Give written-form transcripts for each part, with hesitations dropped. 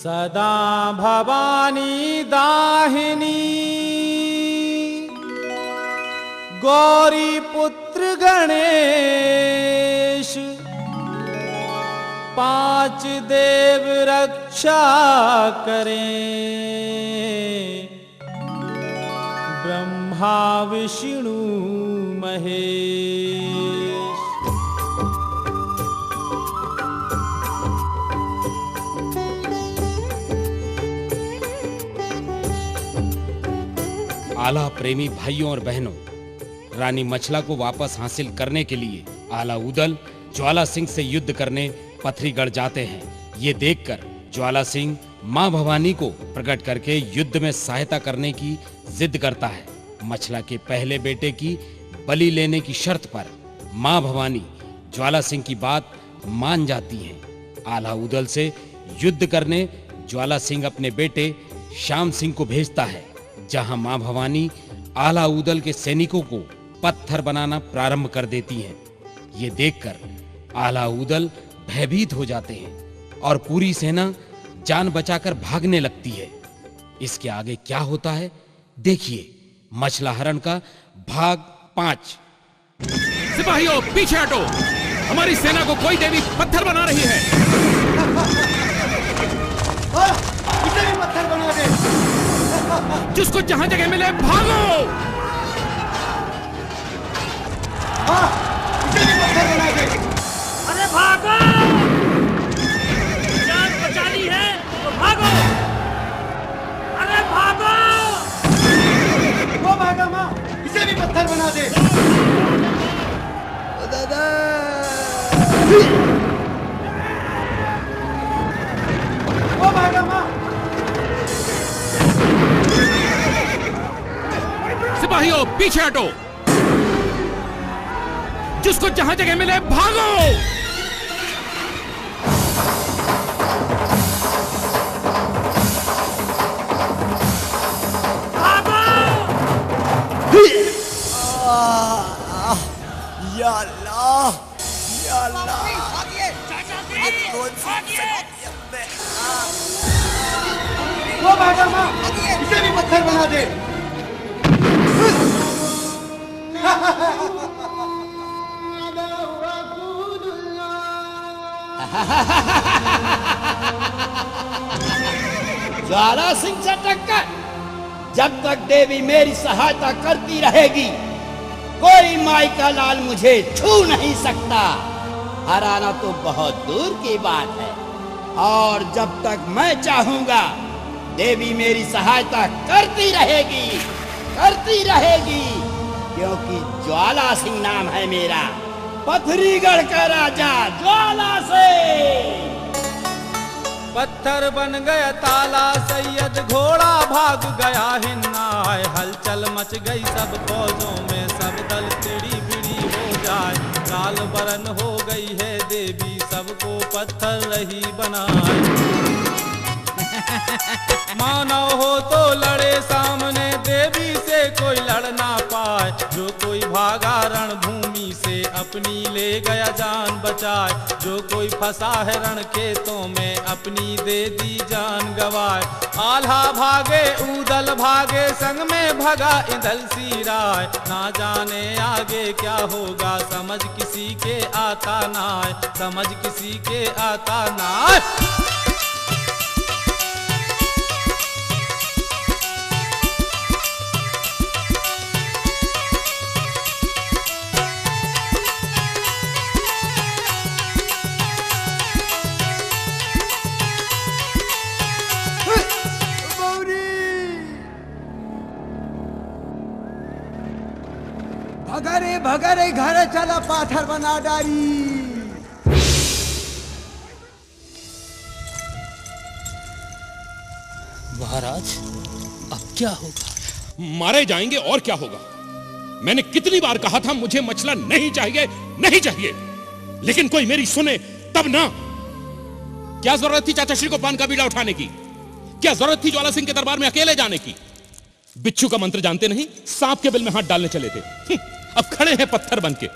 सदा भवानी दाहिनी गौरी पुत्र गणेश, पांच देव रक्षा करें, ब्रह्मा विष्णु महेश। आला प्रेमी भाइयों और बहनों, रानी मछला को वापस हासिल करने के लिए आला उदल ज्वाला सिंह से युद्ध करने पथरीगढ़ जाते हैं। ये देखकर ज्वाला सिंह मां भवानी को प्रकट करके युद्ध में सहायता करने की जिद करता है। मछला के पहले बेटे की बलि लेने की शर्त पर मां भवानी ज्वाला सिंह की बात मान जाती हैं। आला उदल से युद्ध करने ज्वाला सिंह अपने बेटे श्याम सिंह को भेजता है, जहां मां भवानी आला उदल के सैनिकों को पत्थर बनाना प्रारंभ कर देती हैं। ये देखकर आला उदल भयभीत हो जाते हैं और पूरी सेना जान बचाकर भागने लगती है। इसके आगे क्या होता है देखिए मछला हरण का भाग 5। सिपाहियों पीछे हटो, हमारी सेना को कोई देवी पत्थर बना रही है। इसे भी पत्थर बना दे। जिसको जहां जगह मिले भागो। इसे भी पत्थर बना दे। अरे भागो, जान बचानी है तो भागो। अरे भागो। वो भागा माँ, इसे भी पत्थर बना दे। दादा वो भागा माँ। सिपाहियों पीछे हटो, जिसको जहां जगह मिले भागो। या अल्लाह, या अल्लाह। वो भागा माँ, इसे भी पत्थर बना दे। ज्वाला सिंह से टक्कर। जब तक देवी मेरी सहायता करती रहेगी कोई माई का लाल मुझे छू नहीं सकता। हराना तो बहुत दूर की बात है, और जब तक मैं चाहूंगा देवी मेरी सहायता करती रहेगी, क्योंकि ज्वाला सिंह नाम है मेरा, पथरीगढ़ का राजा ज्वाला सिंह। पत्थर बन गया ताला सैयद, घोड़ा भाग गया हिन्नाय, हलचल मच गई सब फौजों में, सब दल टेढ़ी बिड़ी हो जाए, काल बरन हो गई है देवी, सबको पत्थर रही बनाए। मानव हो तो लड़े सामने, देवी से कोई लड़ ना पाए, जो कोई भागा रणभूमि से अपनी ले गया जान बचाए, जो कोई फंसा है रण खेतों में अपनी दे दी जान गवाए। आल्हा भागे उदल भागे, संग में भगा इंदल सिराय, ना जाने आगे क्या होगा, समझ किसी के आता ना, समझ किसी के आता ना। भगरे घर चला पाथर बना डारी। महाराज अब क्या होगा? मारे जाएंगे और क्या होगा। मैंने कितनी बार कहा था मुझे मछला नहीं चाहिए, नहीं चाहिए, लेकिन कोई मेरी सुने तब ना। क्या जरूरत थी चाचा श्री को पान का बीड़ा उठाने की? क्या जरूरत थी ज्वाला सिंह के दरबार में अकेले जाने की? बिच्छू का मंत्र जानते नहीं, सांप के बिल में हाथ डालने चले थे। अब खड़े हैं पत्थर बनके।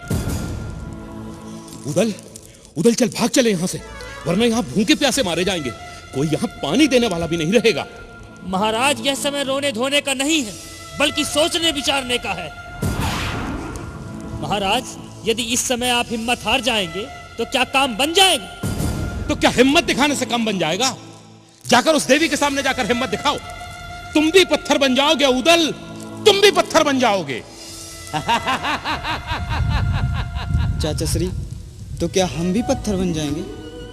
उदल, उदल चल भाग चले यहां से, वरना यहां भूखे प्यासे मारे जाएंगे। कोई यहां पानी देने वाला भी नहीं रहेगा। महाराज, यह समय रोने धोने का नहीं है, बल्कि सोचने विचारने का है। महाराज, यदि इस समय आप हिम्मत हार जाएंगे तो क्या काम बन जाएगा? तो क्या हिम्मत दिखाने से काम बन जाएगा? जाकर उस देवी के सामने जाकर हिम्मत दिखाओ। तुम भी पत्थर बन जाओगे उदल, तुम भी पत्थर बन जाओगे। चाचा श्री, तो क्या हम भी पत्थर बन जाएंगे?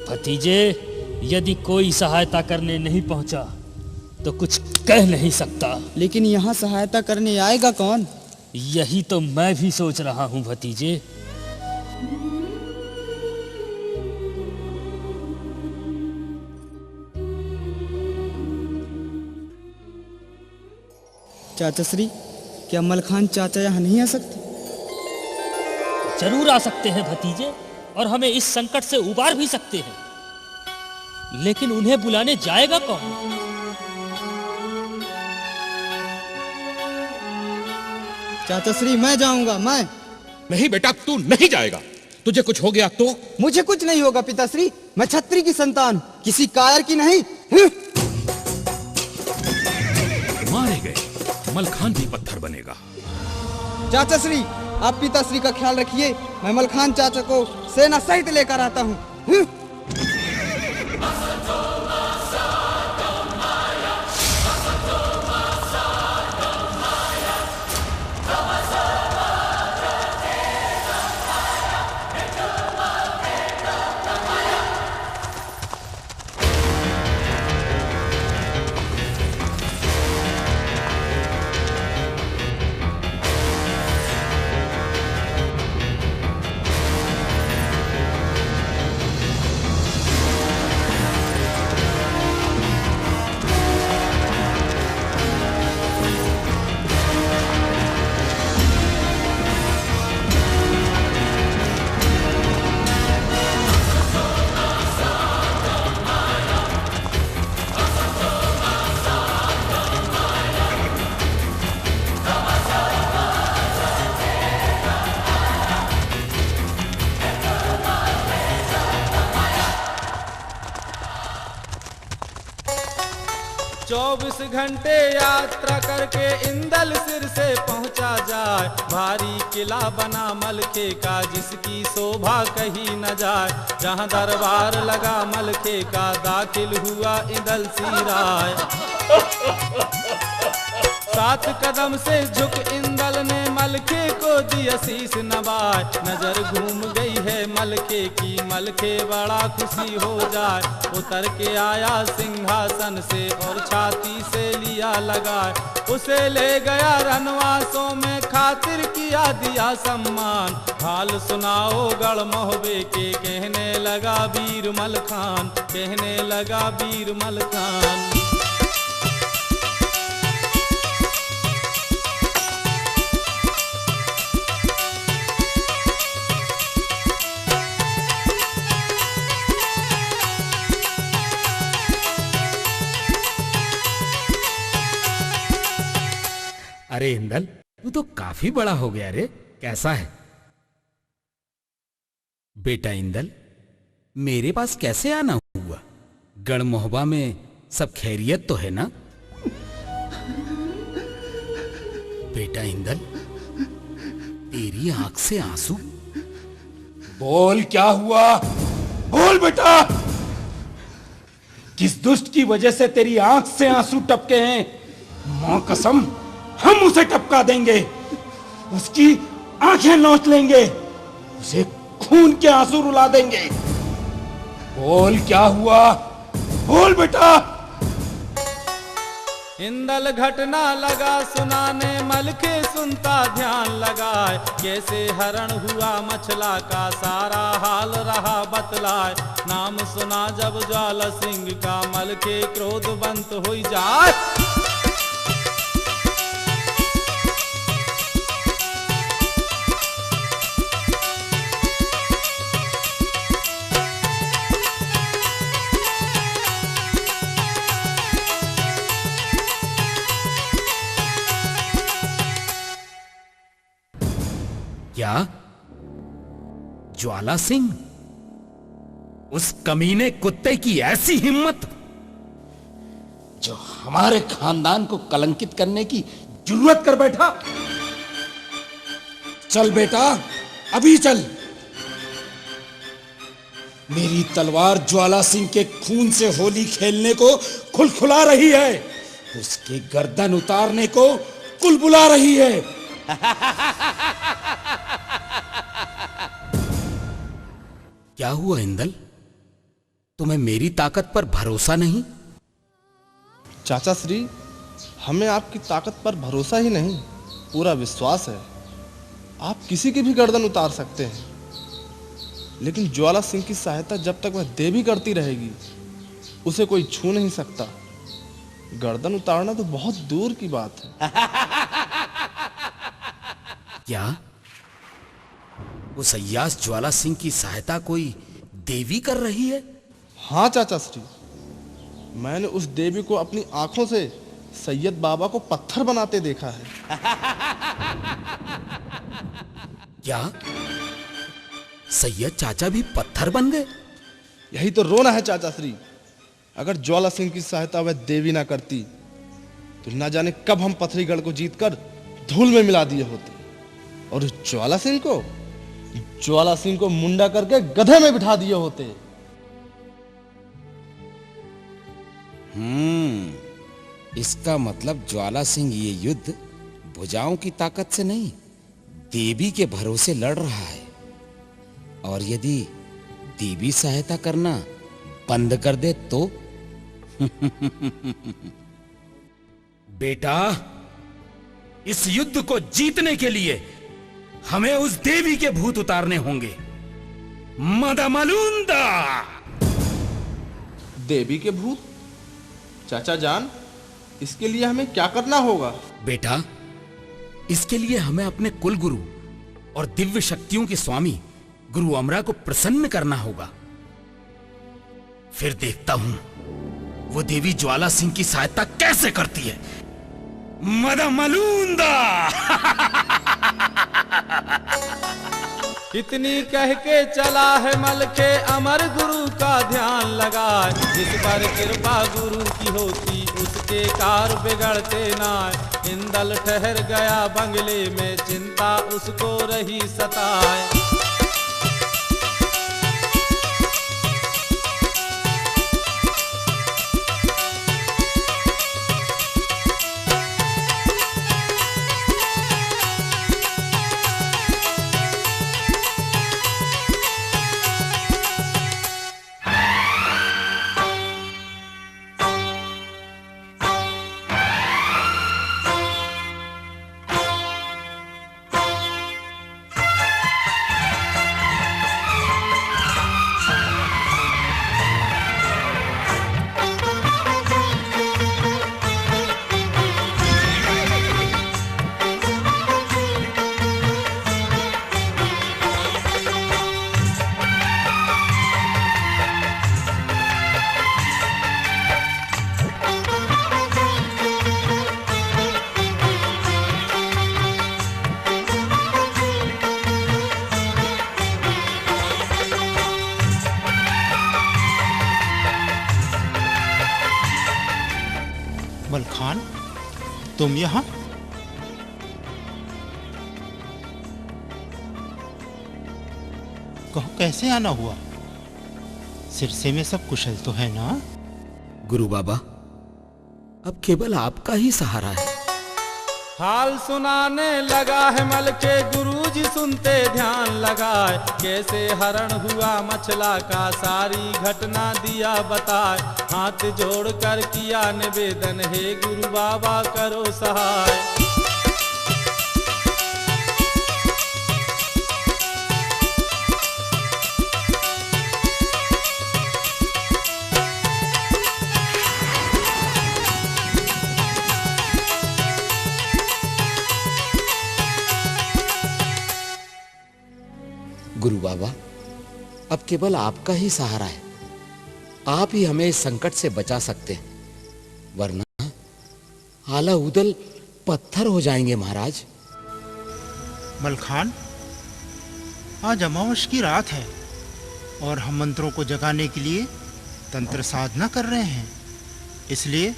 भतीजे, यदि कोई सहायता करने नहीं पहुंचा तो कुछ कह नहीं सकता। लेकिन यहाँ सहायता करने आएगा कौन? यही तो मैं भी सोच रहा हूं भतीजे। चाचा श्री, क्या मलखान चाचा यहाँ नहीं आ सकते? जरूर आ सकते हैं भतीजे, और हमें इस संकट से उबार भी सकते हैं। लेकिन उन्हें बुलाने जाएगा कौन? चाचा श्री, मैं जाऊंगा। मैं नहीं बेटा, तू नहीं जाएगा। तुझे कुछ हो गया तो? मुझे कुछ नहीं होगा पिताश्री, मैं छत्री की संतान, किसी कायर की नहीं। मारे गए, मलखान भी पत्थर बनेगा। चाचा श्री, आप पिताश्री का ख्याल रखिए, मैं मलखान चाचा को सेना सहित लेकर आता हूँ। चौबीस घंटे यात्रा करके इंदल सिर से पहुंचा जाए। भारी किला बना मलखे का, जिसकी शोभा कही न जाए। जहां दरबार लगा मलखे का, दाखिल हुआ इंदल सिराय। 7 कदम से झुक इंदल ने मलखे को दिया शीश नवाए। नजर घूम गई है मलखे की, मलखे बड़ा खुशी हो जाए। उतर के आया सिंहासन से और छाती से लिया लगाए। उसे ले गया रनवासों में, खातिर किया दिया सम्मान। हाल सुनाओ गढ़ मोहबे के, कहने लगा वीर मलखान, कहने लगा वीर मलखान। अरे इंदल, तू तो काफी बड़ा हो गया रे। कैसा है बेटा इंदल? मेरे पास कैसे आना हुआ? गढ़ मोहबा में सब खैरियत तो है ना? बेटा इंदल, तेरी आंख से आंसू। बोल, क्या हुआ? बोल बेटा, किस दुष्ट की वजह से तेरी आंख से आंसू टपके हैं? मां कसम, हम उसे टपका देंगे, उसकी आंखें नोच लेंगे, उसे खून के आंसू रुला देंगे। बोल, क्या हुआ? बोल बेटा। इंदल घटना लगा सुनाने, मलखे सुनता ध्यान लगाए। कैसे हरण हुआ मछला का, सारा हाल रहा बतलाए। नाम सुना जब ज्वाला सिंह का, मलखे क्रोधवंत हो जाए। क्या ज्वाला सिंह, उस कमीने कुत्ते की ऐसी हिम्मत जो हमारे खानदान को कलंकित करने की जुर्रत कर बैठा। चल बेटा, अभी चल। मेरी तलवार ज्वाला सिंह के खून से होली खेलने को खुलखुला रही है, उसके गर्दन उतारने को कुलबुला रही है। क्या हुआ इंदल, तुम्हें मेरी ताकत पर भरोसा नहीं? चाचा श्री, हमें आपकी ताकत पर भरोसा ही नहीं, पूरा विश्वास है। आप किसी की भी गर्दन उतार सकते हैं, लेकिन ज्वाला सिंह की सहायता जब तक वह देवी करती रहेगी, उसे कोई छू नहीं सकता। गर्दन उतारना तो बहुत दूर की बात है। क्या वो सयास ज्वाला सिंह की सहायता कोई देवी कर रही है? हाँ चाचा श्री, मैंने उस देवी को अपनी आंखों से सैयद बाबा को पत्थर बनाते देखा है। क्या सैयद चाचा भी पत्थर बन गए? यही तो रोना है चाचा श्री। अगर ज्वाला सिंह की सहायता वह देवी ना करती तो ना जाने कब हम पथरीगढ़ को जीतकर धूल में मिला दिए होते, और उस ज्वाला सिंह को मुंडा करके गधे में बिठा दिए होते। इसका मतलब ज्वाला सिंह ये युद्ध भुजाओं की ताकत से नहीं, देवी के भरोसे लड़ रहा है। और यदि देवी सहायता करना बंद कर दे तो? बेटा, इस युद्ध को जीतने के लिए हमें उस देवी के भूत उतारने होंगे। मदामलूंदा देवी के भूत? चाचा जान, इसके लिए हमें क्या करना होगा? बेटा, इसके लिए हमें अपने कुल गुरु और दिव्य शक्तियों के स्वामी गुरु अमरा को प्रसन्न करना होगा। फिर देखता हूं वो देवी ज्वाला सिंह की सहायता कैसे करती है। मदामलूंदा। इतनी कह के चला है मल के अमर गुरु का ध्यान लगाए, जिस पर कृपा गुरु की होती उसके कार बिगड़ते ना। इंदल ठहर गया बंगले में, चिंता उसको रही सताए। मलखान, तुम यहाँ? कहो कैसे आना हुआ? सिरसे में सब कुशल तो है ना? गुरु बाबा, अब केवल आपका ही सहारा है। हाल सुनाने लगा है मल के, गुरुजी सुनते ध्यान लगाए। कैसे हरण हुआ मछला का सारी घटना दिया बताए। हाथ जोड़ कर किया निवेदन, हे गुरु बाबा करो सहाय। गुरु बाबा, अब केवल आपका ही सहारा है। आप ही हमें इस संकट से बचा सकते हैं, वरना आला उदल पत्थर हो जाएंगे महाराज। मलखान, आज अमावस की रात है और हम मंत्रों को जगाने के लिए तंत्र साधना कर रहे हैं, इसलिए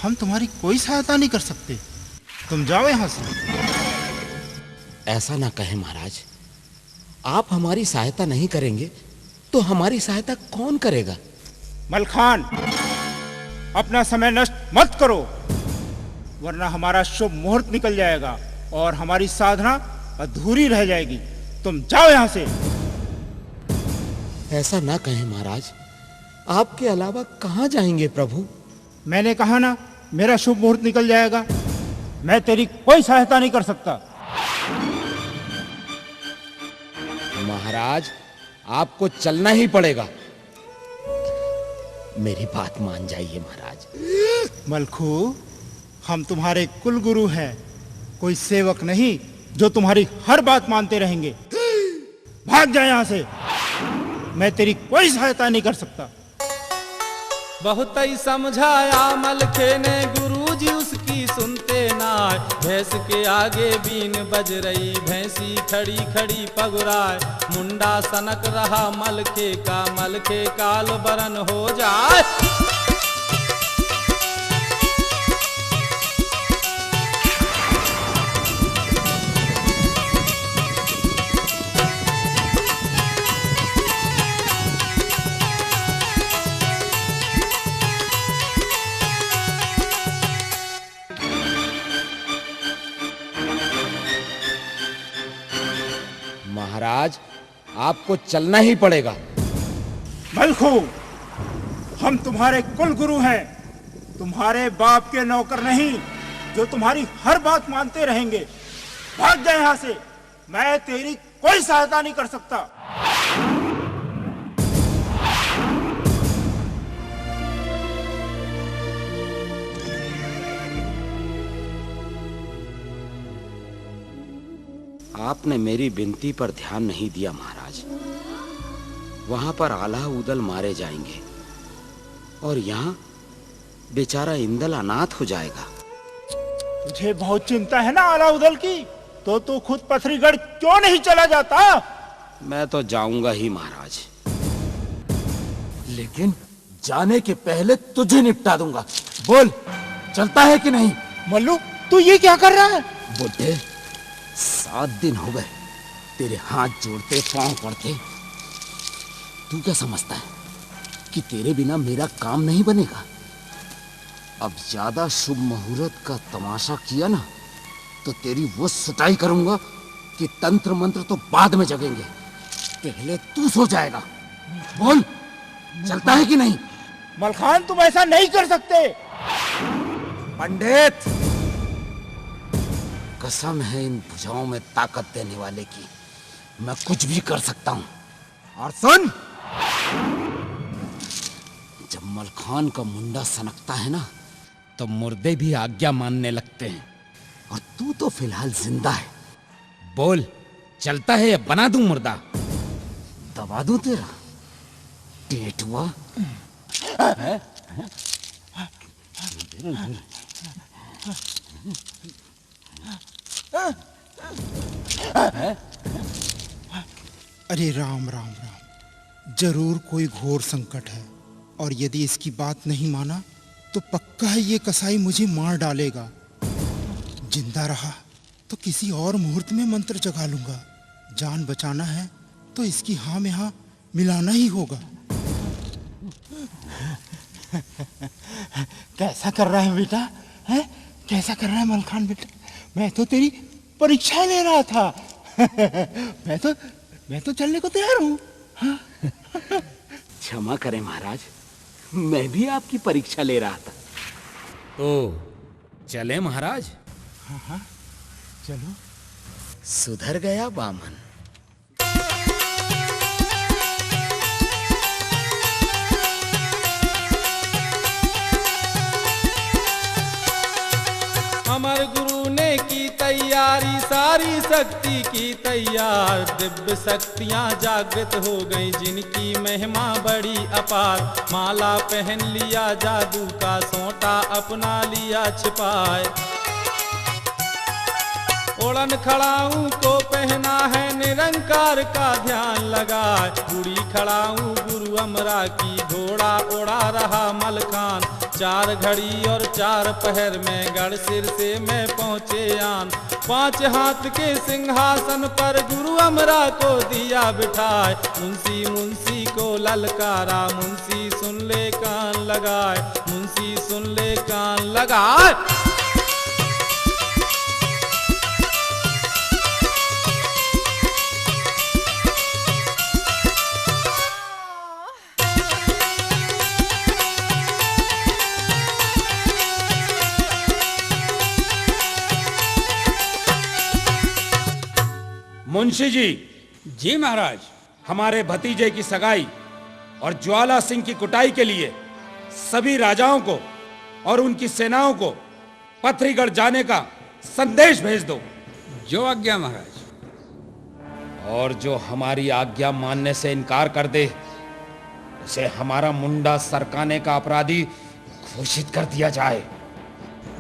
हम तुम्हारी कोई सहायता नहीं कर सकते। तुम जाओ यहाँ से। ऐसा ना कहें महाराज, आप हमारी सहायता नहीं करेंगे तो हमारी सहायता कौन करेगा? मलखान, अपना समय नष्ट मत करो, वरना हमारा शुभ मुहूर्त निकल जाएगा और हमारी साधना अधूरी रह जाएगी। तुम जाओ यहाँ से। ऐसा ना कहें महाराज, आपके अलावा कहाँ जाएंगे प्रभु? मैंने कहा ना, मेरा शुभ मुहूर्त निकल जाएगा। मैं तेरी कोई सहायता नहीं कर सकता। महाराज, आपको चलना ही पड़ेगा। मेरी बात मान जाइए महाराज। मलखू, हम तुम्हारे कुल गुरु हैं, कोई सेवक नहीं जो तुम्हारी हर बात मानते रहेंगे। भाग जा यहाँ से, मैं तेरी कोई सहायता नहीं कर सकता। बहुत ही समझाया मलखे ने, गुरुजी उसकी सुनते ना। भैंस के आगे बीन बज रही, भैंसी खड़ी खड़ी पगुराए। मुंडा सनक रहा मलखे का, मलखे काल बरन हो जाए। महाराज, आपको चलना ही पड़ेगा। मलखू, हम तुम्हारे कुल गुरु हैं, तुम्हारे बाप के नौकर नहीं जो तुम्हारी हर बात मानते रहेंगे। भाग जा यहाँ से, मैं तेरी कोई सहायता नहीं कर सकता। आपने मेरी विनती पर ध्यान नहीं दिया महाराज। वहां पर आला उदल मारे जाएंगे और यहाँ बेचारा इंदल अनाथ हो जाएगा। तुझे बहुत चिंता है ना आला उदल की, तो तू खुद पथरीगढ़ क्यों नहीं चला जाता? मैं तो जाऊंगा ही महाराज, लेकिन जाने के पहले तुझे निपटा दूंगा। बोल, चलता है कि नहीं? मल्लू, तू ये क्या कर रहा है? बुड्ढे, 7 दिन हो गए तेरे हाथ जोड़ते पांव पड़ते। तू क्या समझता है कि तेरे बिना मेरा काम नहीं बनेगा? अब ज्यादा शुभ मुहूर्त का तमाशा किया ना तो तेरी वो सुताई करूंगा कि तंत्र मंत्र तो बाद में जगेंगे, पहले तू सो जाएगा। बोल, चलता है कि नहीं? मलखान, तुम ऐसा नहीं कर सकते। पंडित, कसम है इन भुजाओं में ताकत देने वाले की, मैं कुछ भी कर सकता हूं। और सुन, जब मलखान का मुंडा सनकता है ना तो मुर्दे भी आज्ञा मानने लगते हैं, और तू तो फिलहाल जिंदा है। बोल, चलता है या बना दूं मुर्दा? दबा दूं तेरा पेटवा? अरे राम राम राम, जरूर कोई घोर संकट है, और यदि इसकी बात नहीं माना तो पक्का है ये कसाई मुझे मार डालेगा। जिंदा रहा तो किसी और मुहूर्त में मंत्र जगा लूंगा। जान बचाना है तो इसकी हाँ में हाँ मिलाना ही होगा। कैसा कर रहा है बेटा? हैं? कैसा कर रहा है मलखान बेटा? मैं तो तेरी परीक्षा ले रहा था। मैं तो चलने को तैयार हूँ। क्षमा करें महाराज, मैं भी आपकी परीक्षा ले रहा था। तो चले महाराज? हाँ, चलो। सुधर गया बामन। अमर गुरु ने की तैयारी, सारी शक्ति की तैयार। दिव्य शक्तियां जागृत हो गई, जिनकी महिमा बड़ी अपार। माला पहन लिया जादू का, सोंटा अपना लिया छिपाए। ओढ़न खड़ाऊ को पहना है निरंक सरकार का ध्यान लगाए। बूढ़ी खड़ाऊं गुरु अमरा की, घोड़ा उड़ा रहा मलखान। 4 घड़ी और 4 पहर में गढ़सिर से मैं पहुँचे आन। 5 हाथ के सिंहासन पर गुरु अमरा को दिया बिठाए। मुंशी मुंशी को ललकारा, मुंशी सुन ले कान लगाए, मुंशी सुन ले कान लगाए। मुंशी जी। जी महाराज। हमारे भतीजे की सगाई और ज्वाला सिंह की कुटाई के लिए सभी राजाओं को और उनकी सेनाओं को पथरीगढ़ जाने का संदेश भेज दो। जो आज्ञा महाराज। और जो हमारी आज्ञा मानने से इनकार कर दे उसे हमारा मुंडा सरकाने का अपराधी घोषित कर दिया जाए।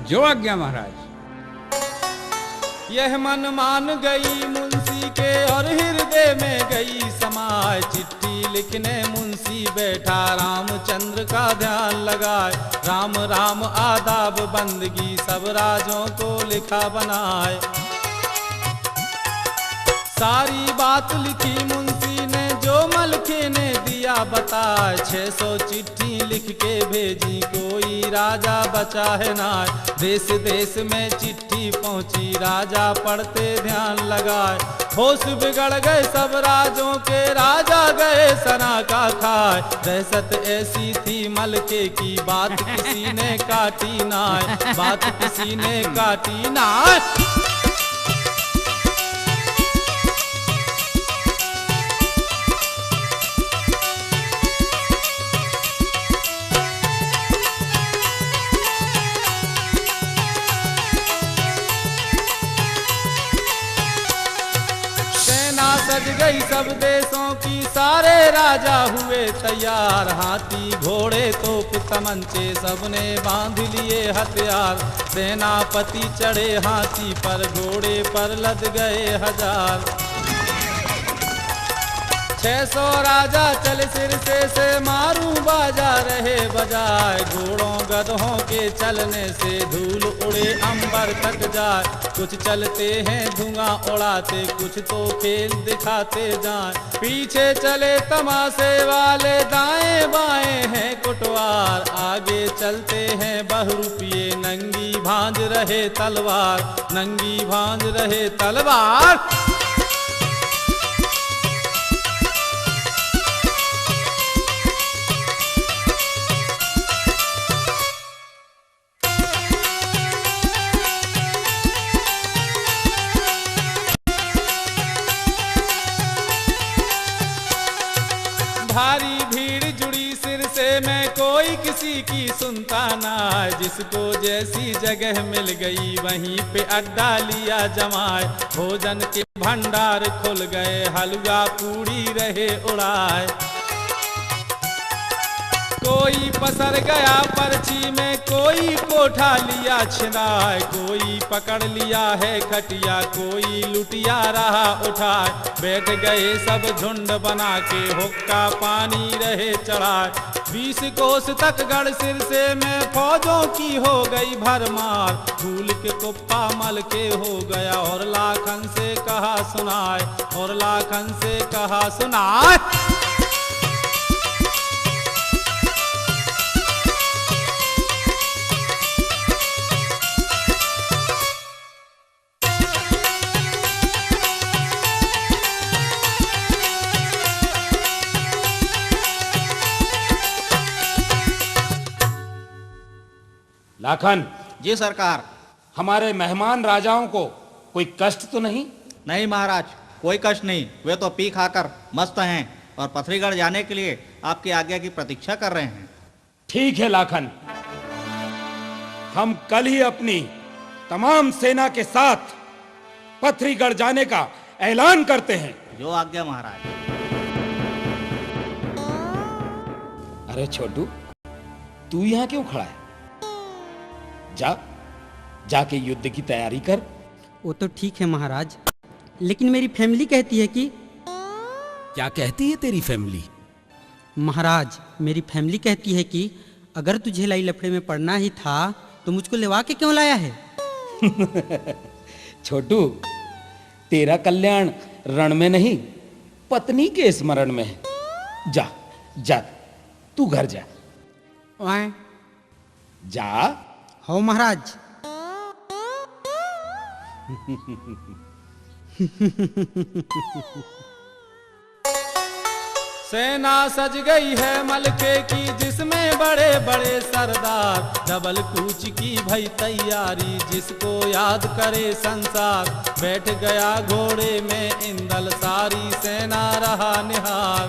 जो आज्ञा महाराज। यह मन मान गई मुंशी के और हृदय में गई समाए। चिट्ठी लिखने मुंशी बैठा, रामचंद्र का ध्यान लगाए। राम राम आदाब बंदगी सब राजों को लिखा बनाए। सारी बात लिखी मुंशी ने जो मलखे ने दिया बताए। 600 चिट्ठी लिख के भेजी, कोई राजा बचा है ना। देश देश में चिट्ठी पहुंची, राजा पढ़ते ध्यान लगाए। होश बिगड़ गए सब राजों के, राजा गए सना का खाए। दहशत ऐसी थी मलके की, बात किसी ने काटी ना, बात किसी ने काटी ना। सज गई सब देशों की, सारे राजा हुए तैयार। हाथी घोड़े तोप तमंचे सबने बांध लिए हथियार। सेनापति चढ़े हाथी पर, घोड़े पर लद गए 1000। 600 राजा चले सिर से मारू बाजा रहे बजाए। घोड़ों गधों के चलने से धूल उड़े अंबर तक जाए। कुछ चलते हैं धुआं उड़ाते, कुछ तो खेल दिखाते जाए। पीछे चले तमाशे वाले, दाएं बाएं हैं कुटवार। आगे चलते हैं बहुरूपिये, नंगी भांज रहे तलवार, नंगी भांज रहे तलवार। भारी भीड़ जुड़ी सिर से, मैं कोई किसी की सुनता ना। जिसको जैसी जगह मिल गई वहीं पे अड्डा लिया जमाए। भोजन के भंडार खुल गए, हलवा पूड़ी रहे उड़ाए। कोई पसर गया पर्ची में, कोई कोठा लिया छिनाए। कोई पकड़ लिया है खटिया, कोई लुटिया रहा उठाए। बैठ गए सब झुंड बना के, हुक्का पानी रहे चढ़ाए। 20 कोस तक गढ़ सिर से में फौजों की हो गई भरमार। फूल के कुप्पा मल के हो गया, और लाखन से कहा सुनाए, और लाखन से कहा सुनाए। लाखन। जी सरकार। हमारे मेहमान राजाओं को कोई कष्ट तो नहीं? नहीं महाराज, कोई कष्ट नहीं। वे तो पी खाकर मस्त हैं और पथरीगढ़ जाने के लिए आपकी आज्ञा की प्रतीक्षा कर रहे हैं। ठीक है लाखन, हम कल ही अपनी तमाम सेना के साथ पथरीगढ़ जाने का ऐलान करते हैं। जो आज्ञा महाराज। अरे छोटू, तू यहाँ क्यों खड़ा है? जाके युद्ध की तैयारी कर। वो तो ठीक है महाराज, लेकिन मेरी फैमिली कहती है कि क्या कहती है तेरी फैमिली? महाराज, मेरी फैमिली कहती है कि अगर तुझे लाई लफड़े में पड़ना ही था तो मुझको लेवा के क्यों लाया है? छोटू, तेरा कल्याण रण में नहीं, पत्नी के स्मरण में है। जा जा, तू घर जा। जा। हो महाराज। सेना सज गई है मलके की जिसमें बड़े बड़े सरदार, डबल कूच की भई तैयारी जिसको याद करे संसार। बैठ गया घोड़े में इंदल सारी सेना रहा निहार।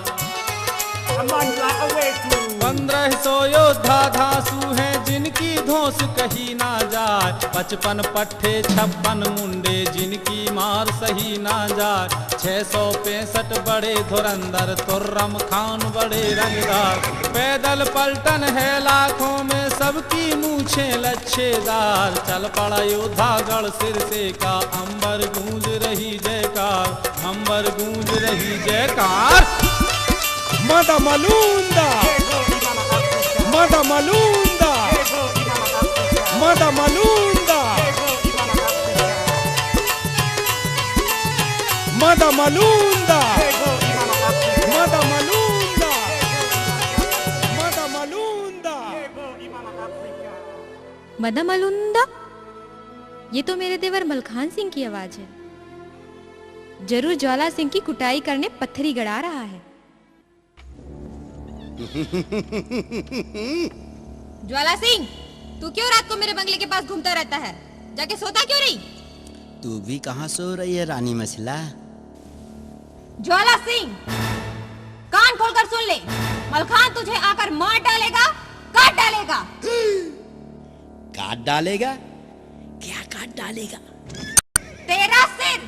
1500 योद्धा धांसू हैं जिनकी धौंस कही ना जाए, 55 पट्टे 56 मुंडे जिनकी मार सही ना जाए। 665 बड़े धुरंधर तुर्रम खान बड़े रंगदार। पैदल पलटन है लाखों में सबकी मूछें लच्छेदार। चल पड़ा योद्धा गढ़ सिरसे का, अंबर गूंज रही जयकार, अंबर गूंज रही जयकार। Mada Malunda! Mada Malunda! Mada Malunda! Mada Malunda! Mada Malunda! Mada Malunda! मदा मलुंदा? ये तो मेरे देवर मलखान सिंह की आवाज है। जरूर ज्वाला सिंह की कुटाई करने पत्थरी गड़ा रहा है। ज्वाला सिंह, तू क्यों रात को मेरे बंगले के पास घूमता रहता है? जाके सोता क्यों नहीं? तू भी कहाँ सो रही है रानी मछला? ज्वाला सिंह, कान खोलकर सुन ले, मलखान तुझे आकर मार डालेगा, काट डालेगा। काट डालेगा? क्या काट डालेगा? तेरा सिर।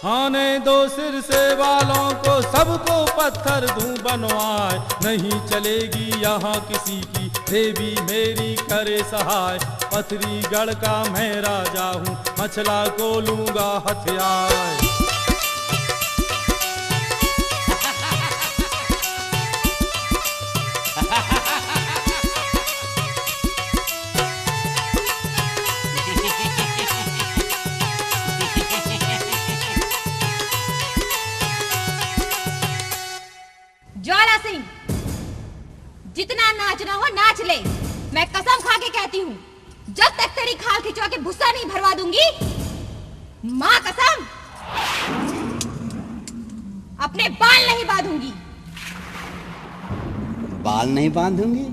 आने दो सिर से वालों को, सबको पत्थर दूं बनवाए। नहीं चलेगी यहाँ किसी की, देवी मेरी करे सहाय। पथरी गढ़ का मैं राजा हूँ, मछला को लूंगा हथियार। ज्वाला सिंह, जितना नाचना हो नाच ले। मैं कसम खा के कहती हूँ, जब तक तेरी खाल खिंचवा के भुस्सा नहीं भरवा दूंगी, माँ कसम, अपने बाल नहीं बांधूंगी। बाल नहीं बांधूंगी?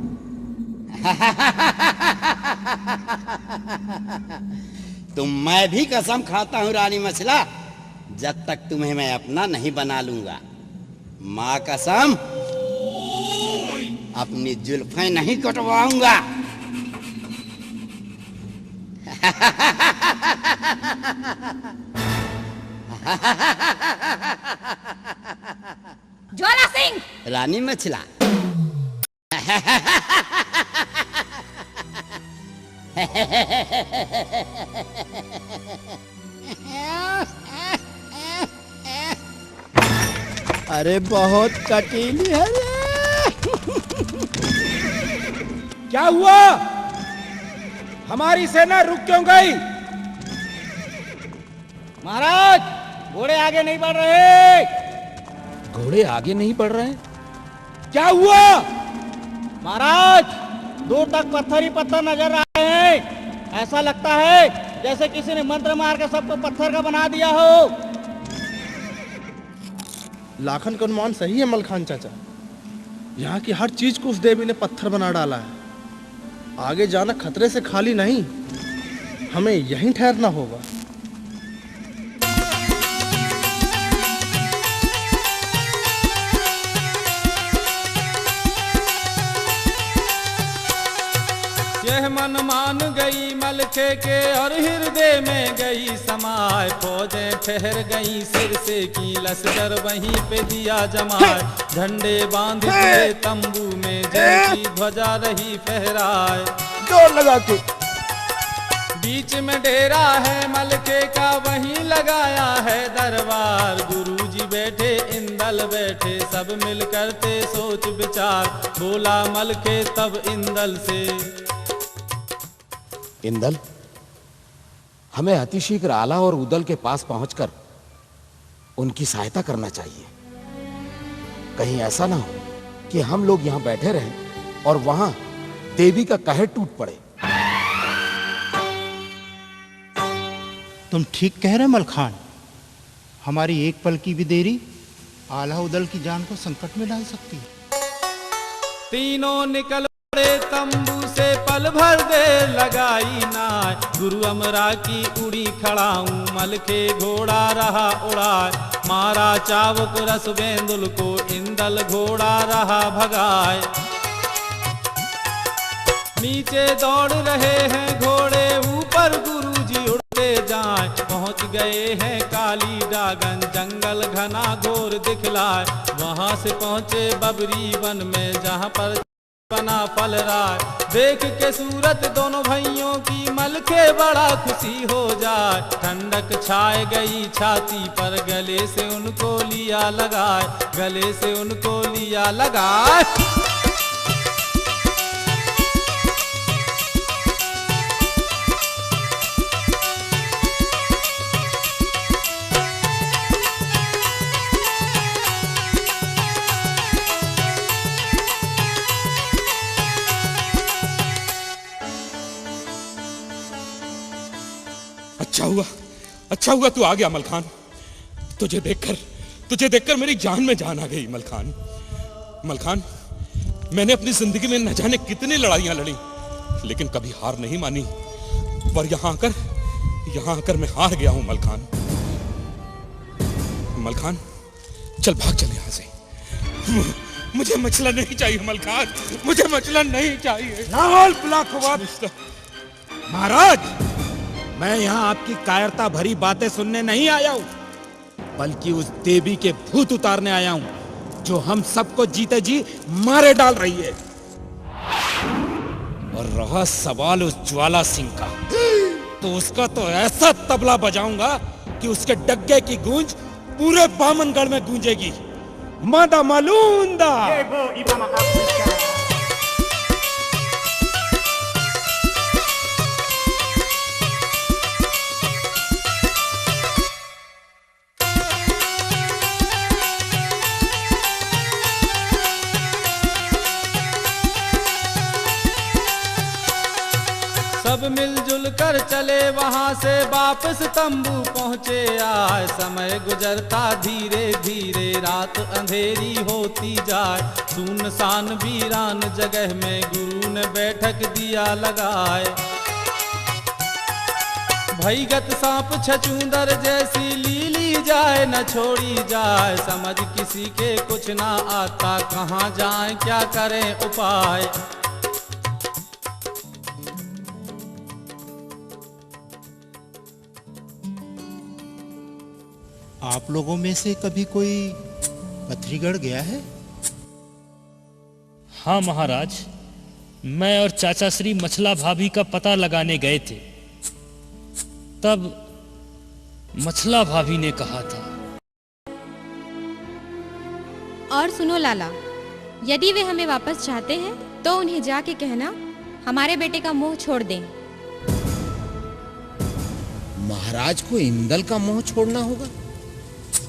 तो मैं भी कसम खाता हूँ रानी मछला, जब तक तुम्हें मैं अपना नहीं बना लूंगा। माँ कसम, अपनी जुल्फें नहीं कटवाऊंगा। ज्वाला सिंह। रानी मछला। अरे बहुत कटीली है रे। क्या हुआ? हमारी सेना रुक क्यों गई? महाराज, घोड़े आगे नहीं बढ़ रहे। घोड़े आगे नहीं बढ़ रहे? क्या हुआ? महाराज, दूर तक पत्थर ही पत्थर नजर आ रहे हैं। ऐसा लगता है जैसे किसी ने मंत्र मार के सबको पत्थर का बना दिया हो। लाखन का अनुमान सही है मलखान चाचा, यहाँ की हर चीज को उस देवी ने पत्थर बना डाला है। आगे जाना खतरे से खाली नहीं, हमें यहीं ठहरना होगा। यह मन मान गई मलखे के और हृदय में गई समाए। फौजें ठहर गई सिर से की, लश्कर वहीं पे दिया जमाए। झंडे बांध दिए तंबू में, जय की ध्वजा रही फहराए। जोर लगा के बीच में डेरा है मलके का, वहीं लगाया है दरबार। गुरुजी बैठे इंदल बैठे, सब मिल करते सोच विचार। बोला मलके तब इंदल से, इंदल, हमें अतिशीघ्र आला और उदल के पास पहुंचकर उनकी सहायता करना चाहिए। कहीं ऐसा ना हो कि हम लोग यहां बैठे रहें और वहां देवी का कहर टूट पड़े। तुम ठीक कह रहे मलखान। हमारी एक पल की भी देरी आला उदल की जान को संकट में डाल सकती है। तीनों निकल पड़े तंबू से, पल भर देर लगाई ना। गुरु अमरा की उड़ी खड़ाऊं, मलके घोड़ा रहा उड़ाए। मारा चावक रस बेंदुल को, इंदल घोड़ा रहा भगाए। नीचे दौड़ रहे हैं घोड़े, ऊपर गुरुजी उड़ते जाए। पहुंच गए हैं काली डागन, जंगल घना घोर दिखलाए। वहां से पहुंचे बबरी वन में, जहां पर बना फल राय। देख के सूरत दोनों भाइयों की, मलके बड़ा खुशी हो जाए। ठंडक छाए गई छाती पर, गले से उनको लिया लगाए, गले से उनको लिया लगाए। अच्छा हुआ तू आ गया मलखान। तुझे देखकर मेरी जान में जान आ गई मलखान। मलखान, मैंने अपनी जिंदगी में न जाने कितनी लड़ाइयां लड़ी, लेकिन कभी हार नहीं मानी। पर यहां आकर मैं हार गया हूं मलखान। मलखान, चल भाग चल यहां से। मुझे मछला नहीं चाहिए मलखान, मुझे मछला नहीं चाहिए। लाहौल ब्लाखवाद। महाराज, मैं यहाँ आपकी कायरता भरी बातें सुनने नहीं आया हूँ, बल्कि उस देवी के भूत उतारने आया हूँ जो हम सबको जीते जी मारे डाल रही है। और रहा सवाल उस ज्वाला सिंह का, तो उसका तो ऐसा तबला बजाऊंगा कि उसके डग्गे की गूंज पूरे बामनगढ़ में गूंजेगी। मादा मालूंदा। सब मिलजुल कर चले वहां से, वापस तंबू पहुंचे आए। समय गुजरता धीरे धीरे, रात अंधेरी होती जाए। सुनसान वीरान जगह में गुरु ने बैठक दिया लगाए। भईगत सांप छचूंदर जैसी लीली जाए न छोड़ी जाए। समझ किसी के कुछ ना आता, कहाँ जाए क्या करें उपाय। आप लोगों में से कभी कोई पथरीगढ़ गया है? हाँ महाराज, मैं और चाचा श्री मछला भाभी का पता लगाने गए थे। तब मछला भाभी ने कहा था। और सुनो लाला, यदि वे हमें वापस चाहते हैं तो उन्हें जाके कहना हमारे बेटे का मोह छोड़ दें। महाराज को इंदल का मोह छोड़ना होगा?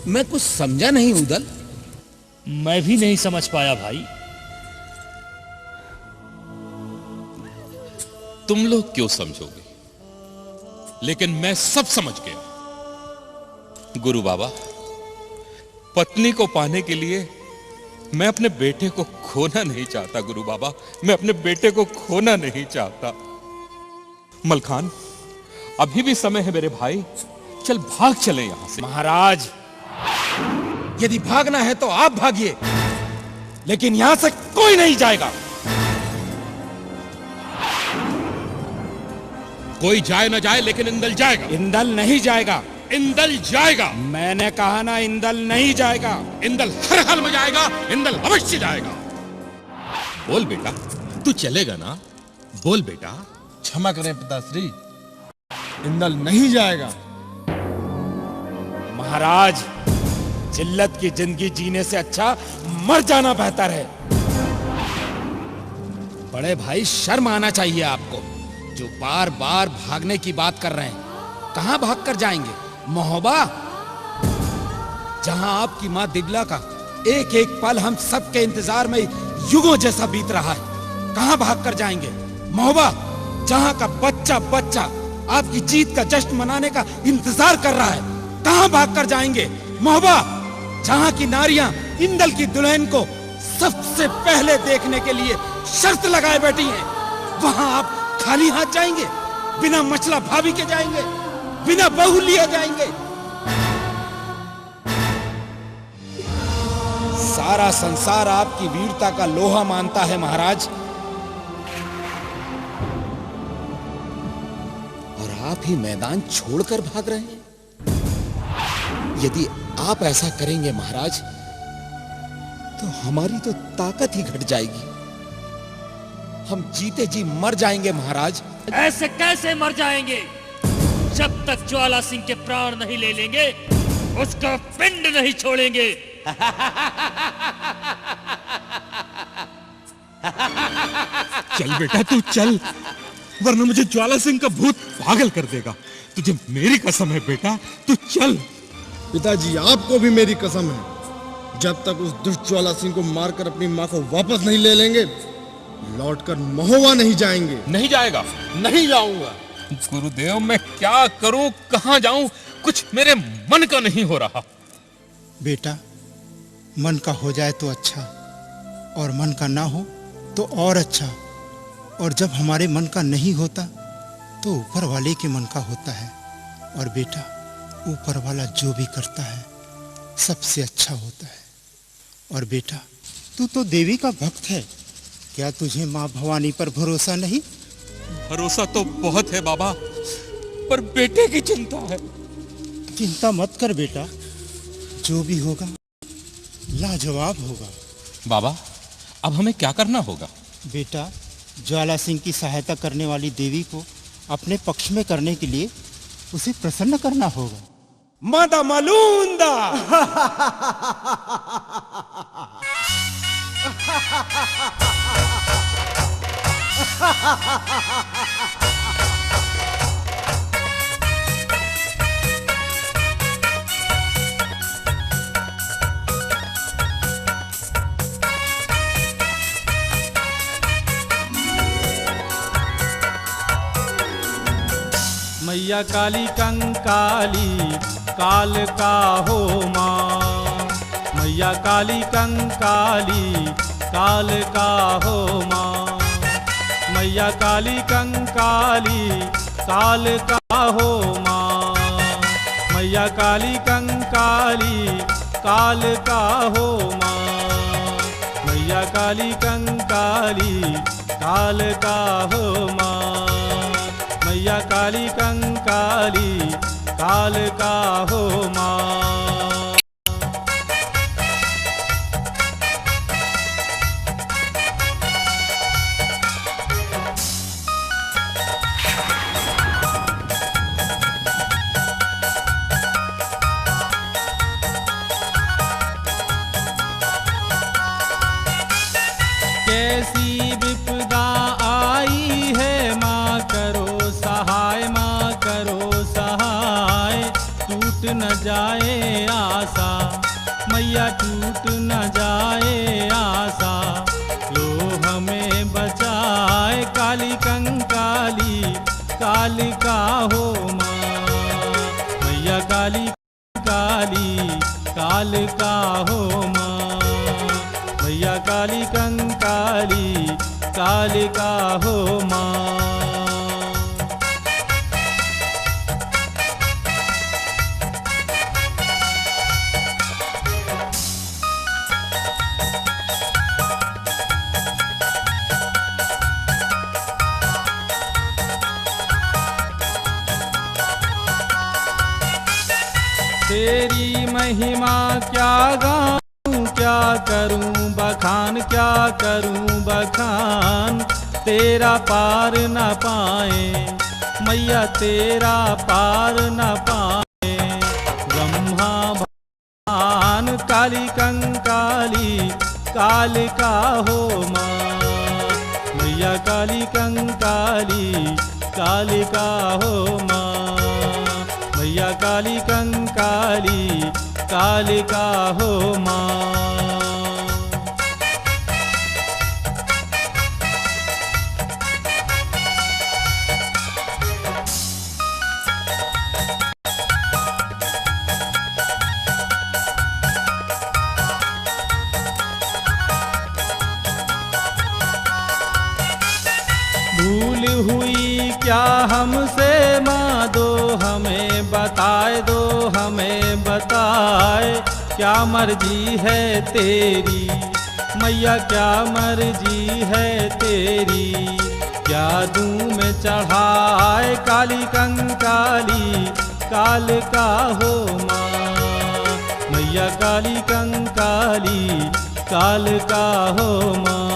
मैं कुछ समझा नहीं उदल। मैं भी नहीं समझ पाया भाई। तुम लोग क्यों समझोगे, लेकिन मैं सब समझ गया। गुरु बाबा, पत्नी को पाने के लिए मैं अपने बेटे को खोना नहीं चाहता। गुरु बाबा, मैं अपने बेटे को खोना नहीं चाहता। मलखान, अभी भी समय है मेरे भाई, चल भाग चले यहां से। महाराज, यदि भागना है तो आप भागिए, लेकिन यहां से कोई नहीं जाएगा। कोई जाए ना जाए, लेकिन इंदल जाएगा। इंदल नहीं जाएगा। इंदल जाएगा। मैंने कहा ना, इंदल नहीं जाएगा। इंदल हर हाल में जाएगा। इंदल अवश्य जाएगा। बोल बेटा, तू चलेगा ना? बोल बेटा। क्षमा करें पिताश्री, इंदल नहीं जाएगा। महाराज, जिल्लत की जिंदगी जीने से अच्छा मर जाना बेहतर है। बड़े भाई, शर्म आना चाहिए आपको, जो बार बार भागने की बात कर रहे हैं। कहां भाग कर जाएंगे? महोबा, जहां आपकी मां दिगला का एक एक पल हम सबके इंतजार में युगों जैसा बीत रहा है, कहां भाग कर जाएंगे? महोबा, जहां का बच्चा बच्चा आपकी जीत का जश्न मनाने का इंतजार कर रहा है, कहां भाग कर जाएंगे? महोबा, जहां की नारियां इंदल की दुल्हन को सबसे पहले देखने के लिए शर्त लगाए बैठी हैं, वहां आप खाली हाथ जाएंगे? बिना मछला भाभी के जाएंगे? बिना बहू लिए जाएंगे? सारा संसार आपकी वीरता का लोहा मानता है महाराज, और आप ही मैदान छोड़कर भाग रहे हैं। यदि आप ऐसा करेंगे महाराज, तो हमारी तो ताकत ही घट जाएगी। हम जीते जी मर जाएंगे महाराज। ऐसे कैसे मर जाएंगे? जब तक ज्वाला सिंह के प्राण नहीं ले लेंगे, उसका पिंड नहीं छोड़ेंगे। चल बेटा, तू चल, वरना मुझे ज्वाला सिंह का भूत पागल कर देगा। तुझे मेरी कसम है बेटा, तू चल। पिताजी, आपको भी मेरी कसम है, जब तक उस दुष्ट ज्वाला सिंह को मारकर अपनी मां को वापस नहीं ले लेंगे, लौटकर महोबा नहीं जाएंगे। नहीं जाएगा? नहीं जाऊंगा। गुरुदेव, मैं क्या करूं, कहां जाऊं, कुछ मेरे मन का नहीं हो रहा। बेटा, मन का हो जाए तो अच्छा, और मन का ना हो तो और अच्छा। और जब हमारे मन का नहीं होता तो ऊपर वाले के मन का होता है। और बेटा, ऊपर वाला जो भी करता है सबसे अच्छा होता है। और बेटा, तू तो देवी का भक्त है, क्या तुझे माँ भवानी पर भरोसा नहीं? भरोसा तो बहुत है बाबा, पर बेटे की चिंता है। चिंता मत कर बेटा, जो भी होगा लाजवाब होगा। बाबा, अब हमें क्या करना होगा? बेटा, ज्वाला सिंह की सहायता करने वाली देवी को अपने पक्ष में करने के लिए उसे प्रसन्न करना होगा। मादा मालूंदा। मैया काली कंकाली काल का हो माँ, मैया काली कंकाली काल का हो माँ, मैया काली कंकाली काल का हो माँ, मैया काली कंकाली काल का हो माँ, मैया काली कंकाली काल का हो माँ, मैया काली कंकाली काल का हो माँ। कैसी विपदा आई है माँ, करो सहाय, माँ करो सहाय, टूट न जाए आशा, मैया टूट न जाए आशा, लो हमें बचाए, काली कंकाली काली का हो माँ, मैया काली काली काल का हो माँ, मैया काली कंकाली काल का हो माँ। तेरी महिमा क्या गाऊं, क्या करूं बखान, क्या करूं बखान, तेरा पार न पाए मैया तेरा पार न पाए। ब्रह्मा भगवान काली कंकाली कालिका हो माँ, मैया काली कंकाली कालिका हो माँ, मैया काली कंकाली कालिका हो माँ। भूल हुई क्या हमसे माँ, दो हमें बताए, दो हमें बताए, क्या मर्जी है तेरी मैया, क्या मर्जी है तेरी। क्या दूँ में चढ़ाए काली कंकाली कालिका हो माँ, मैया काली कंकाली कालिका हो माँ,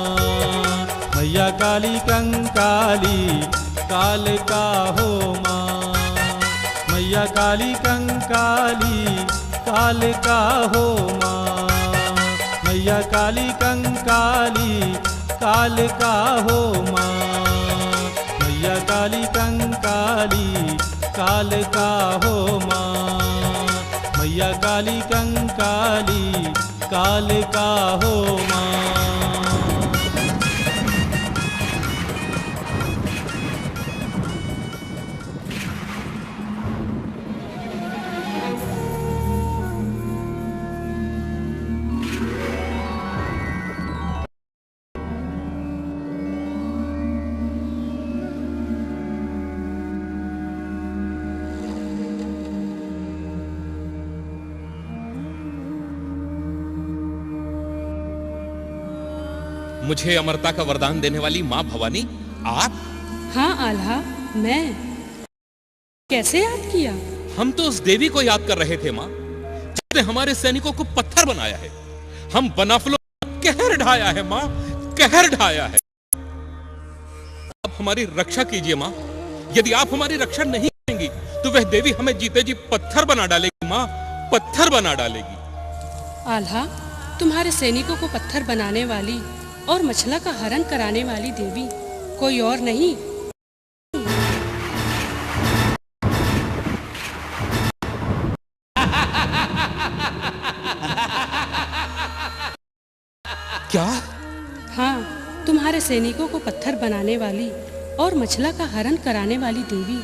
मैया काली कंकाली कालिका हो माँ, मैया काली कंकाली कालिका हो माँ, मैया काली कंकाली कालिका हो माँ, मैया काली कंकाली कालिका हो माँ, मैया काली कंकाली कालिका हो माँ। मुझे अमरता का वरदान देने वाली माँ भवानी आप? हाँ आल्हा, मैं। कैसे याद किया? हम तो उस देवी को याद कर रहे थे माँ, जिसने हमारे सैनिकों को पत्थर बनाया है। हम बनाफलों कहर ढाया है माँ, कहर ढाया है। आप हमारी रक्षा कीजिए माँ। यदि आप हमारी रक्षा नहीं करेंगी तो वह देवी हमें जीते जी पत्थर बना डालेगी माँ, पत्थर बना डालेगी। आल्हा, तुम्हारे सैनिकों को पत्थर बनाने वाली और मछला का हरण कराने वाली देवी कोई और नहीं। क्या? हाँ, तुम्हारे सैनिकों को पत्थर बनाने वाली और मछला का हरण कराने वाली देवी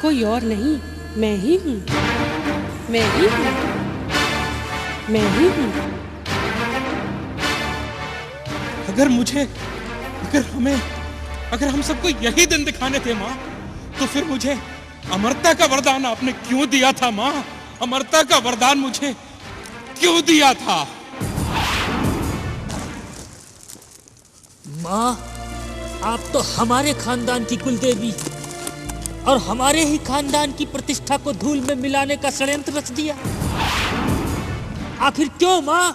कोई और नहीं, मैं ही हूँ, मैं ही हूँ, मैं ही हूँ। अगर हम सबको यही दिन दिखाने थे माँ, तो फिर मुझे अमरता का वरदान आपने क्यों दिया था माँ? अमरता का वरदान मुझे क्यों दिया था? माँ, आप तो हमारे खानदान की कुलदेवी और हमारे ही खानदान की प्रतिष्ठा को धूल में मिलाने का षड्यंत्र रच दिया। आखिर क्यों माँ,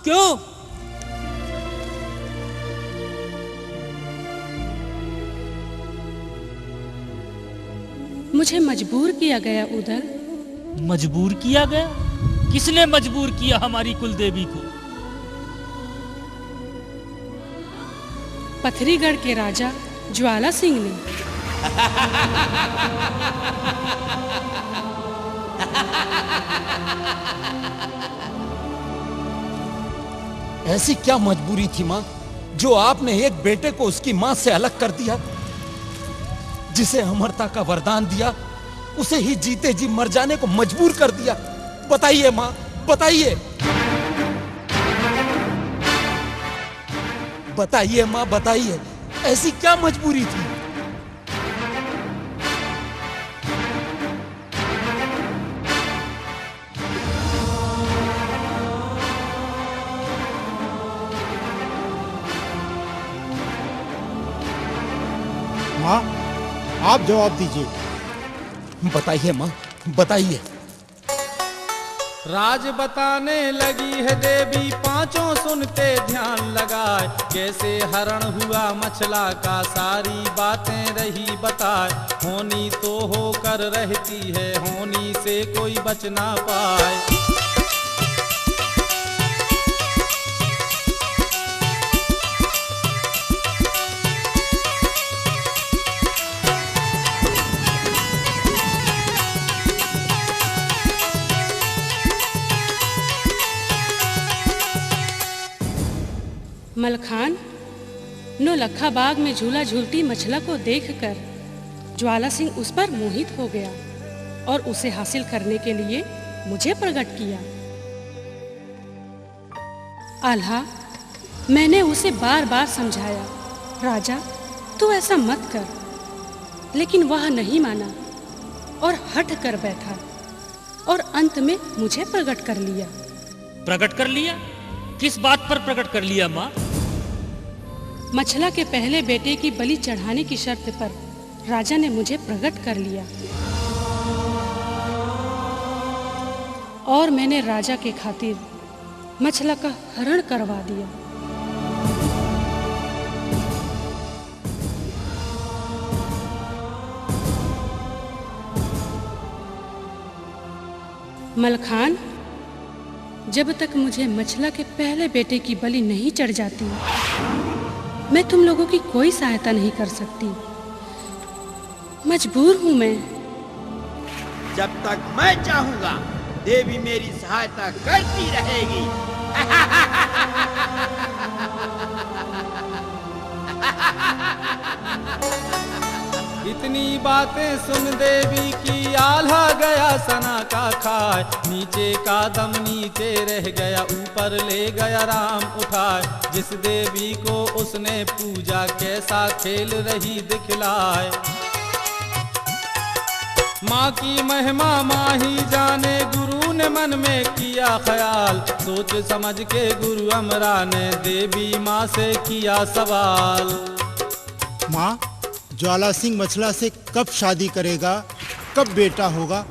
क्यों? मुझे मजबूर किया गया उदल। मजबूर किया गया? किसने मजबूर किया हमारी कुलदेवी को? पथरीगढ़ के राजा ज्वाला सिंह ने। ऐसी क्या मजबूरी थी माँ, जो आपने एक बेटे को उसकी माँ से अलग कर दिया? जिसे अमरता का वरदान दिया, उसे ही जीते जी मर जाने को मजबूर कर दिया। बताइए माँ, बताइए, बताइए माँ, बताइए, ऐसी क्या मजबूरी थी? माँ, आप जवाब दीजिए। बताइए माँ, बताइए। राज बताने लगी है देवी, पांचों सुनते ध्यान लगाए। कैसे हरण हुआ मछला का, सारी बातें रही बताए, होनी तो होकर रहती है, होनी से कोई बच ना पाए। मलखान, नौलखा बाग में झूला झूलती मछला को देखकर ज्वाला सिंह उस पर मोहित हो गया और उसे हासिल करने के लिए मुझे प्रकट किया। आल्हा, मैंने उसे बार बार समझाया, राजा तू ऐसा मत कर, लेकिन वह नहीं माना और हट कर बैठा और अंत में मुझे प्रकट कर लिया। प्रकट कर लिया? किस बात पर प्रकट कर लिया माँ? मछला के पहले बेटे की बलि चढ़ाने की शर्त पर राजा ने मुझे प्रकट कर लिया और मैंने राजा के खातिर मछला का हरण करवा दिया। मलखान, जब तक मुझे मछला के पहले बेटे की बलि नहीं चढ़ जाती, मैं तुम लोगों की कोई सहायता नहीं कर सकती। मजबूर हूं मैं। जब तक मैं चाहूंगा देवी मेरी सहायता करती रहेगी। इतनी बातें सुन देवी की आल्हा गया सना का खाए, नीचे का दम नीचे रह गया, ऊपर ले गया राम उठाए। जिस देवी को उसने पूजा कैसा खेल रही दिखलाए। माँ की महिमा माँ ही जाने, गुरु ने मन में किया ख्याल, सोच समझ के गुरु अमरा ने देवी माँ से किया सवाल। माँ, ज्वाला सिंह मछला से कब शादी करेगा, कब बेटा होगा,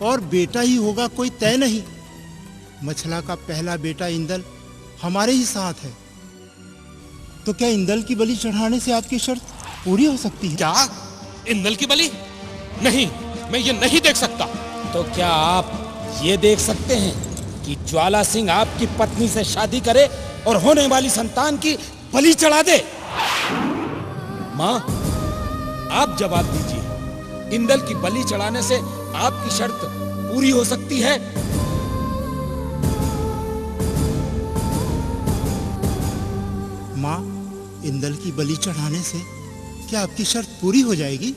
और बेटा ही होगा कोई तय नहीं। मछला का पहला बेटा इंदल हमारे ही साथ है, तो क्या इंदल की बलि चढ़ाने से आपकी शर्त पूरी हो सकती है? क्या इंदल की बलि? नहीं, मैं ये नहीं देख सकता। तो क्या आप ये देख सकते हैं कि ज्वाला सिंह आपकी पत्नी से शादी करे और होने वाली संतान की बलि चढ़ा दे? माँ, आप जवाब दीजिए, इंदल की बलि चढ़ाने से आपकी शर्त पूरी हो सकती है? माँ, इंदल की बलि चढ़ाने से क्या आपकी शर्त पूरी हो जाएगी?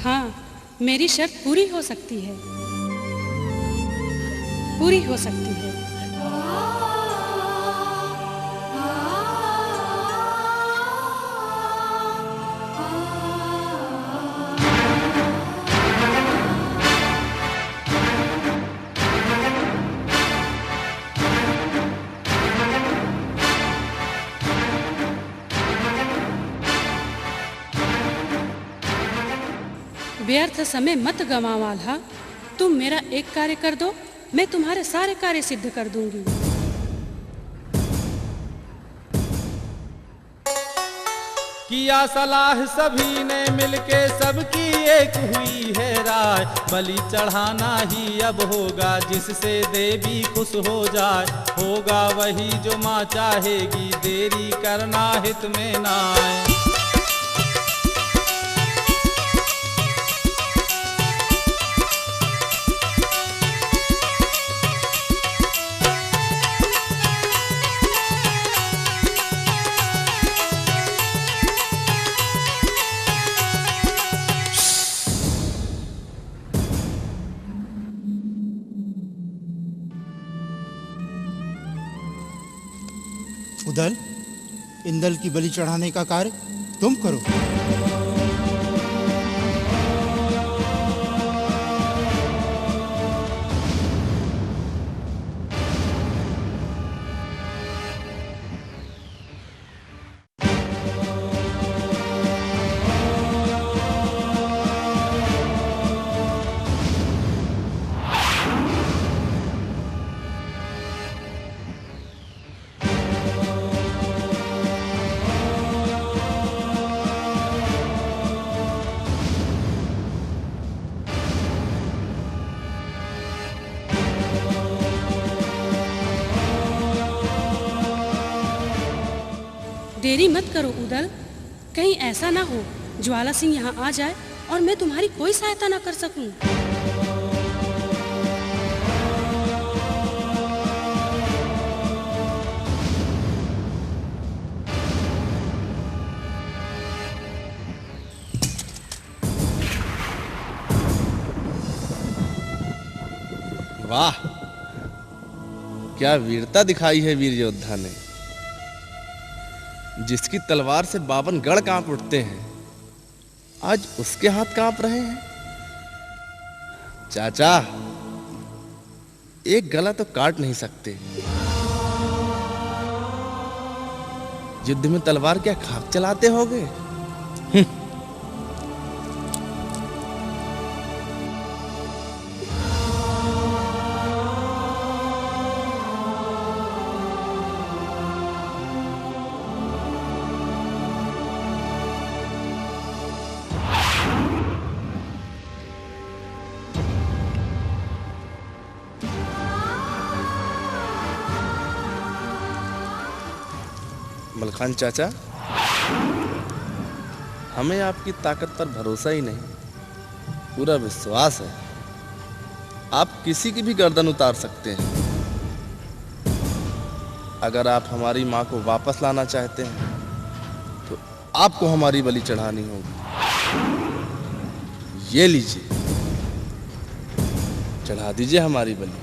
हाँ, मेरी शर्त पूरी हो सकती है, पूरी हो सकती है। व्यर्थ समय मत गवाओ आल्हा, तुम मेरा एक कार्य कर दो, मैं तुम्हारे सारे कार्य सिद्ध कर दूंगी। किया सलाह सभी ने मिलके, सबकी एक हुई है राय, बलि चढ़ाना ही अब होगा, जिससे देवी खुश हो जाए। होगा वही जो माँ चाहेगी, देरी करना हित में ना आए। उदल, इंदल की बलि चढ़ाने का कार्य तुम करो। देरी मत करो उदल, कहीं ऐसा ना हो ज्वाला सिंह यहाँ आ जाए और मैं तुम्हारी कोई सहायता ना कर सकूं। वाह, क्या वीरता दिखाई है वीर योद्धा ने। जिसकी तलवार से 52 गढ़ कांप उठते हैं, आज उसके हाथ कांप रहे हैं। चाचा, एक गला तो काट नहीं सकते, युद्ध में तलवार क्या खाक चलाते होगे? मलखान चाचा, हमें आपकी ताकत पर भरोसा ही नहीं, पूरा विश्वास है। आप किसी की भी गर्दन उतार सकते हैं। अगर आप हमारी माँ को वापस लाना चाहते हैं तो आपको हमारी बलि चढ़ानी होगी। ये लीजिए, चढ़ा दीजिए हमारी बलि।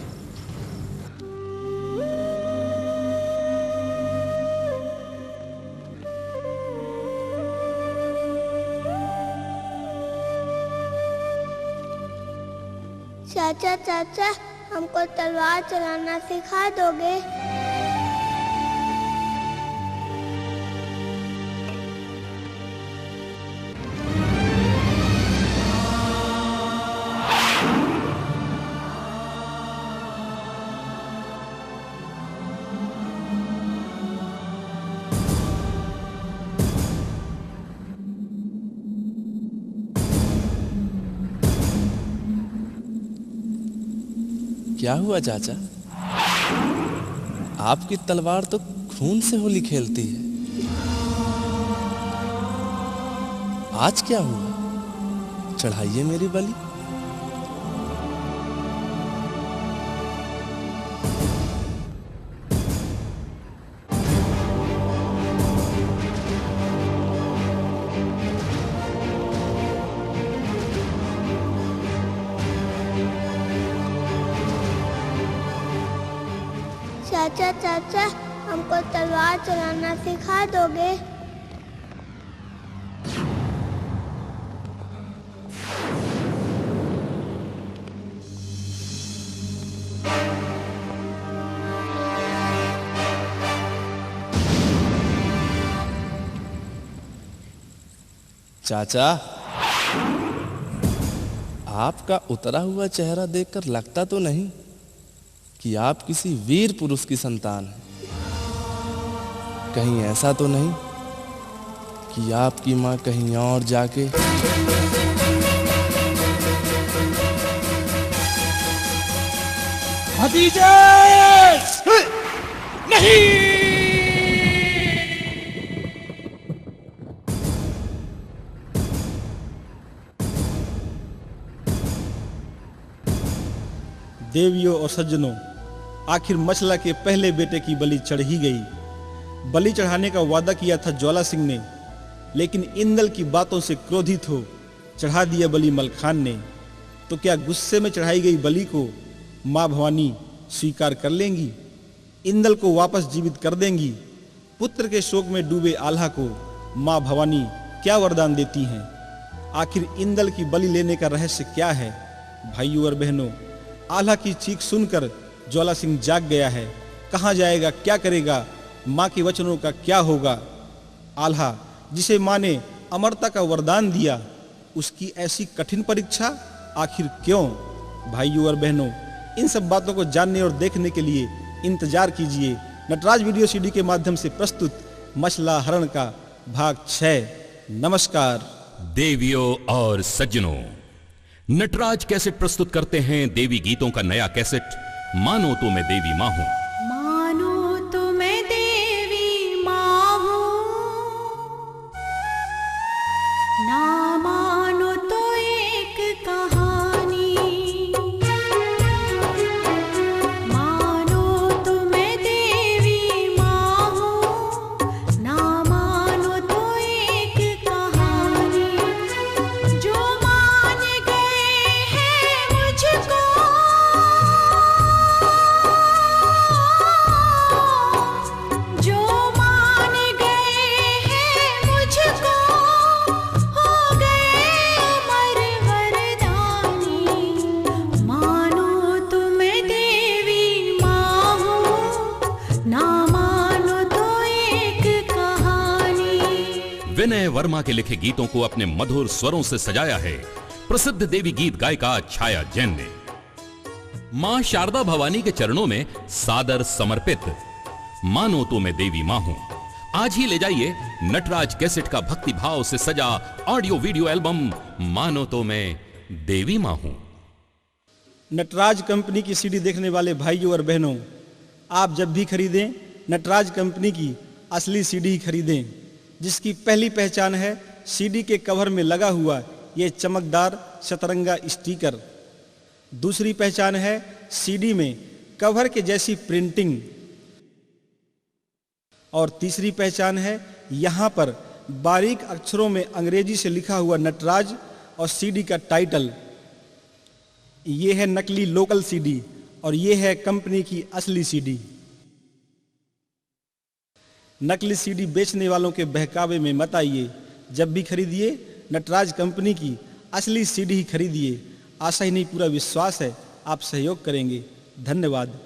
चाचा चाचा, हमको तलवार चलाना सिखा दोगे? क्या हुआ चाचा? आपकी तलवार तो खून से होली खेलती है। आज क्या हुआ? चढ़ाइए मेरी बलि। चाचा चाचा, हमको तलवार चलाना सिखा दोगे? चाचा, आपका उतरा हुआ चेहरा देखकर लगता तो नहीं कि आप किसी वीर पुरुष की संतान हैं। कहीं ऐसा तो नहीं कि आपकी मां कहीं और जाके भतीजे नहीं। देवियों और सज्जनों, आखिर मछला के पहले बेटे की बलि चढ़ ही गई। बलि चढ़ाने का वादा किया था ज्वाला सिंह ने, लेकिन इंदल की बातों से क्रोधित हो चढ़ा दिया बलि मलखान ने। तो क्या गुस्से में चढ़ाई गई बलि को माँ भवानी स्वीकार कर लेंगी? इंदल को वापस जीवित कर देंगी? पुत्र के शोक में डूबे आल्हा को माँ भवानी क्या वरदान देती हैं? आखिर इंदल की बलि लेने का रहस्य क्या है? भाइयों और बहनों, आल्हा की चीख सुनकर ज्वाला सिंह जाग गया है। कहाँ जाएगा, क्या करेगा, माँ के वचनों का क्या होगा? आल्हा जिसे माँ ने अमरता का वरदान दिया, उसकी ऐसी कठिन परीक्षा आखिर क्यों? भाइयों और बहनों, इन सब बातों को जानने और देखने के लिए इंतजार कीजिए नटराज वीडियो सीडी के माध्यम से प्रस्तुत मछला हरण का भाग 6। नमस्कार। देवियों और सज्जनों, नटराज कैसेट प्रस्तुत करते हैं देवी गीतों का नया कैसेट मानो तो मैं देवी मां हूं। मानो तो मैं देवी मां हूं, विनय वर्मा के लिखे गीतों को अपने मधुर स्वरों से सजाया है प्रसिद्ध देवी गीत गायिका छाया जैन ने। मां शारदा भवानी के चरणों में सादर समर्पित मानो तो मैं देवी मां हूं। आज ही ले जाइए नटराज कैसेट का भक्ति भाव से सजा ऑडियो वीडियो एल्बम मानो तो मैं देवी मां हूं। नटराज कंपनी की सीडी देखने वाले भाइयों और बहनों, आप जब भी खरीदें नटराज कंपनी की असली सीडी ही खरीदें, जिसकी पहली पहचान है सीडी के कवर में लगा हुआ ये चमकदार सतरंगा स्टिकर। दूसरी पहचान है सीडी में कवर के जैसी प्रिंटिंग। और तीसरी पहचान है यहाँ पर बारीक अक्षरों में अंग्रेजी से लिखा हुआ नटराज और सीडी का टाइटल। ये है नकली लोकल सीडी और ये है कंपनी की असली सीडी। नकली सीडी बेचने वालों के बहकावे में मत आइए। जब भी खरीदिए नटराज कंपनी की असली सीडी ही खरीदिए। आशा ही नहीं पूरा विश्वास है आप सहयोग करेंगे। धन्यवाद।